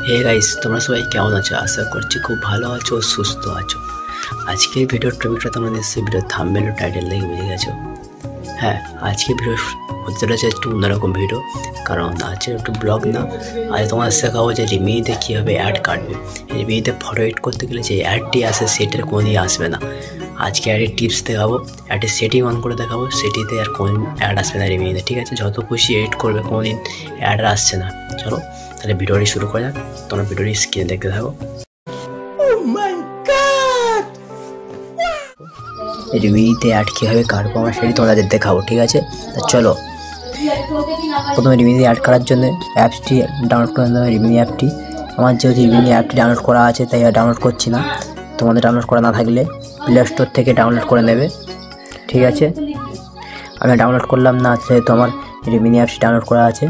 Hey guys, তোমরা সবাই কেমন আছো? আশা করছি খুব ভালো আছো, সুস্থ আছো। আজকের ভিডিওর টপিকটা তোমরা নিশ্চয়ই ভিডিও থাম্বনেল ও টাইটেল দেখে বুঝে গেছো। হ্যাঁ, আজকে ভিডিও হতে চলেছে একটু অন্যরকম ভিডিও, কারণ আজকে একটু ব্লগ না, আজ তোমার শেখাবো যে রিমিনিতে কীভাবে অ্যাড কাটবে। রিমিনিতে ফটো এডিট করতে গেলে যে অ্যাডটি আসে সেটার কোনোদিন আসবে না। আজকে অ্যাডের টিপস দেখাবো, অ্যাডের সেটিং অন করে দেখাবো, সেটিতে আর কোন অ্যাড আসবে না রিমিনিতে, ঠিক আছে? যত খুশি এডিট করবে কোনোদিন অ্যাড আসছে না। চলো তাহলে ভিডিওটি শুরু করা যাক, তোমরা ভিডিওটি স্ক্রিনে দেখতে থাকো। রিমিনিতে অ্যাড কীভাবে কাটবো আমরা সেটি তোমাদের দেখাবো, ঠিক আছে? চলো প্রথমে রিমিনি অ্যাড করার জন্য অ্যাপসটি ডাউনলোড করে নিতে হবে। রিমিনি অ্যাপটি আমার যেহেতু রিমিনি অ্যাপটি ডাউনলোড করা আছে তাই আর ডাউনলোড করছি না। তোমাদের ডাউনলোড করা না থাকলে প্লে স্টোর থেকে ডাউনলোড করে নেবে, ঠিক আছে? আমি ডাউনলোড করলাম না, যেহেতু আমার রিমিনি অ্যাপসটি ডাউনলোড করা আছে।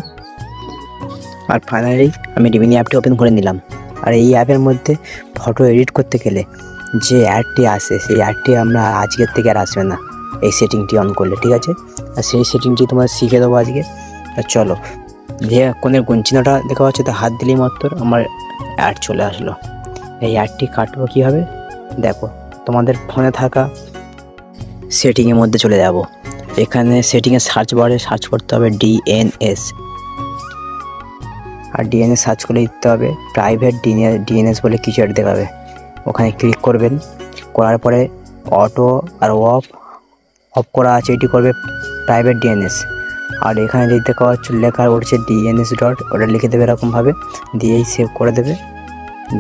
আর ফাইনালি আমি রিমিনি অ্যাপটি ওপেন করে নিলাম। আর এই অ্যাপের মধ্যে ফটো এডিট করতে গেলে যে অ্যাডটি আসে সেই অ্যাডটি আমরা আজকের থেকে আর আসবে না এই সেটিংটি অন করলে, ঠিক আছে? আর সেই সেটিংটি তোমরা শিখে দেবো আজকে। চলো, যে কোণের গুঞ্চিনাটা দেখা পাচ্ছে তো হাত দিলেই মাত্র আমার অ্যাড চলে আসলো। এই অ্যাডটি কাটবো কীভাবে দেখো, তোমাদের ফোনে থাকা সেটিংয়ের মধ্যে চলে যাব। এখানে সেটিংয়ে সার্চ বারে সার্চ করতে হবে ডিএনএস, আর ডিএনএস সার্চ করে দিতে হবে প্রাইভেট ডিএনএস বলে কিছু একটা দেখাবে, ওখানে ক্লিক করবেন। করার পরে অটো আর অফ করা আছে, এটি করবে প্রাইভেট ডিএনএস। আর এখানে যে দেখা পাচ্ছ লেখা উঠছে ডিএনএস ডট, ওটা লিখে দেবে এরকমভাবে, দিয়েই সেভ করে দেবে।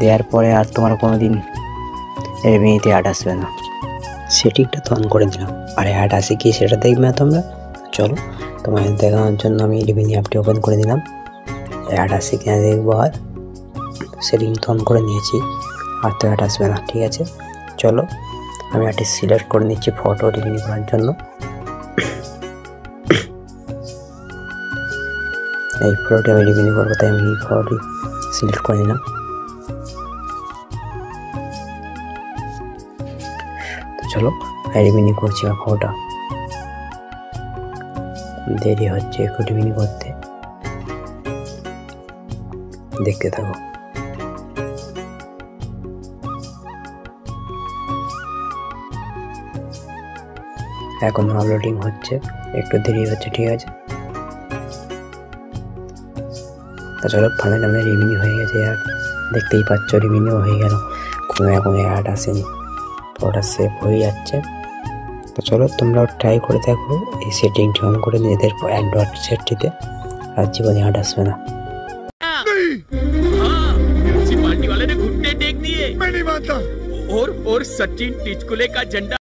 দেওয়ার পরে আর তোমার কোনো দিন রিমিনিতে অ্যাড আসবে না। সেটিংটা তো অন করে দিলাম, আর অ্যাড আসে কি সেটা দেখবে না তোমরা। চলো তোমাদের দেখানোর জন্য আমি রিমিনি অ্যাপটি ওপেন করে দিলাম, অ্যাড আসে কিনা দেখবো। আর সেটিং তো অন করে নিয়েছি, আর তো অ্যাড আসবে না, ঠিক আছে? চলো আমি একটি সিলেক্ট করে নিচ্ছি ফটো রিমিনি করার জন্য। এই ফটোটি আমি রিমিনি করবো, তাই আমি এই ফটোটি সিলেক্ট করে নিলাম। তো চলো রিমিনি করছি আমার ফটোটা, দেরি হচ্ছে একটু রিমিনি করতে, দেখতে থাকো। এখন আপলোডিং হচ্ছে, একটু দেরি হচ্ছে, ঠিক আছে? তা চলো ফাইনালি আমরা রিমিনি হয়ে গেছে। আর দেখতেই পাচ্ছ রিমিনিও হয়ে গেল, কোনো এখনো অ্যাড আসেনি, তো ওটা সেভ হয়ে যাচ্ছে। তো চলো তোমরাও ট্রাই করে দেখো এই সেটিংটি অন করে নিজেদের অ্যান্ড্রয়েড সেটটিতে, আর জীবনে অ্যাড আসবে না। पार्टी वाले ने घुटने टेक दिए। मैं नहीं मानता। और सचिन टिचकुले का झंडा